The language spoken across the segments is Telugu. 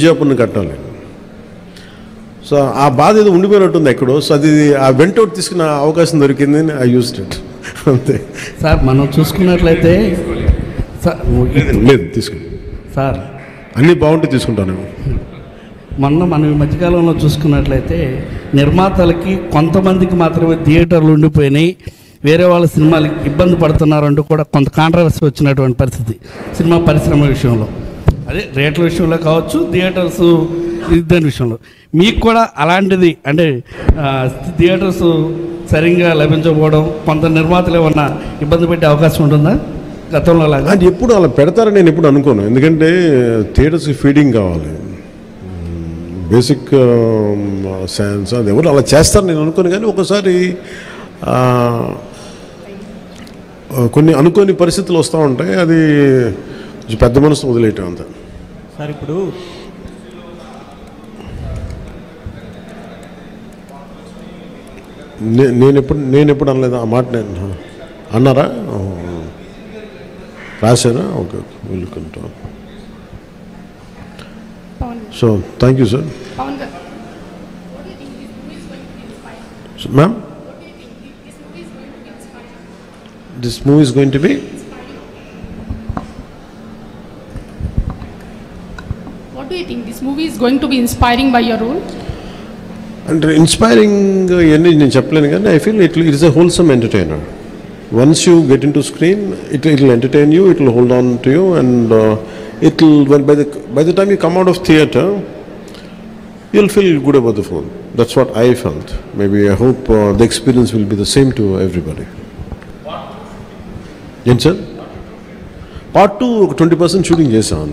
జియా పన్ను కట్టాలి. సో ఆ బాధ ఏదో ఉండిపోయినట్టుంది ఎక్కడో. సో అది ఆ వెంటౌట్ తీసుకున్న అవకాశం దొరికింది, ఐ యూజ్డ్ ఇట్ అంతే. సార్ మనం చూసుకున్నట్లయితే లేదు తీసుకుని సార్ అన్నీ బాగుంటే తీసుకుంటాను. మనం ఈ మధ్యకాలంలో చూసుకున్నట్లయితే నిర్మాతలకి కొంతమందికి మాత్రమే థియేటర్లు ఉండిపోయినాయి, వేరే వాళ్ళ సినిమాలకి ఇబ్బంది పడుతున్నారంటూ కూడా కొంత కాంట్రవర్సీ వచ్చినటువంటి పరిస్థితి సినిమా పరిశ్రమ విషయంలో. అదే రేట్ల విషయంలో కావచ్చు, థియేటర్స్ దాని విషయంలో మీకు కూడా అలాంటిది అంటే థియేటర్స్ సరిగ్గా లభించకపోవడం కొంత నిర్మాతలు ఏమన్నా ఇబ్బంది పెట్టే అవకాశం ఉంటుందా గతంలో లాగా? అది ఎప్పుడు అలా పెడతారని నేను ఎప్పుడు అనుకోను. ఎందుకంటే థియేటర్స్కి ఫీడింగ్ కావాలి, బేసిక్ సైన్స్, అది ఎవరు అలా చేస్తారు నేను అనుకోను. కానీ ఒకసారి కొన్ని అనుకోని పరిస్థితులు వస్తూ ఉంటాయి, అది పెద్ద మనసు వదిలేయటం అంత. సార్ ఇప్పుడు నేను ఎప్పుడు అనలేదు ఆ మాట. నేను అన్నారా, రాశారా? Okay, welcome. So thank you sir. Ma'am, this movie is going to be what do you think this movie is going to be inspiring by your role? And inspiring enni nenu cheppalenu gaani I feel it is a wholesome entertainer. Once you get into screen, it will entertain you, it will hold on to you, and it will by the time you come out of theater you'll feel good about the film. That's what I felt. Maybe I hope the experience will be the same to everybody. Yes sir. Part 2 20% shooting చేసాం.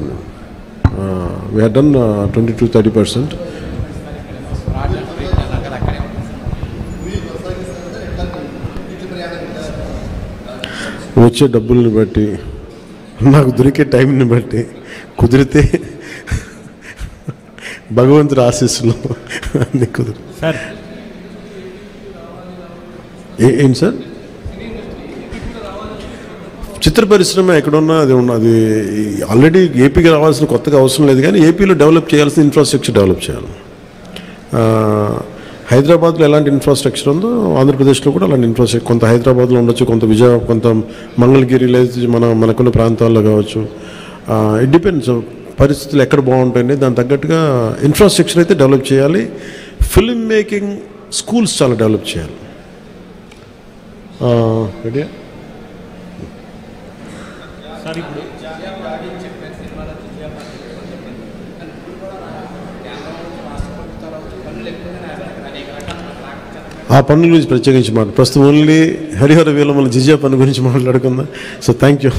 We had done 20 to 30%. వచ్చే డబ్బుల్ని బట్టి, నాకు దొరికే టైంని బట్టి, కుదిరితే భగవంతుడి ఆశీస్సులు అన్ని కుదిరి. సార్ ఏంటి సార్, చిత్ర పరిశ్రమ ఎక్కడున్నా అది ఉన్నది. ఆల్రెడీ ఏపీకి రావాల్సిన కొత్తగా అవసరం లేదు, కానీ ఏపీలో డెవలప్ చేయాల్సిన ఇన్ఫ్రాస్ట్రక్చర్ డెవలప్ చేయాలి. హైదరాబాద్లో ఎలాంటి ఇన్ఫ్రాస్ట్రక్చర్ ఉందో ఆంధ్రప్రదేశ్లో కూడా అలాంటి ఇన్ఫ్రాస్ట్రక్చర్ కొంత హైదరాబాద్లో ఉండొచ్చు, కొంత కొంత మంగళగిరి లేదా మనకున్న ప్రాంతాల్లో కావచ్చు. ఇట్ డిపెండ్స్, పరిస్థితులు ఎక్కడ బాగుంటాయండి, దాని తగ్గట్టుగా ఇన్ఫ్రాస్ట్రక్చర్ అయితే డెవలప్ చేయాలి. ఫిల్మ్ మేకింగ్ స్కూల్స్ చాలా డెవలప్ చేయాలి. రెడీ సార్ ఇప్పుడు ఆ పన్ను గురించి ప్రత్యేకించి ప్రస్తుతం ఓన్లీ హరిహర వీలమల జిజియా పన్ను గురించి మాట్లాడుకుందాం. So thank you.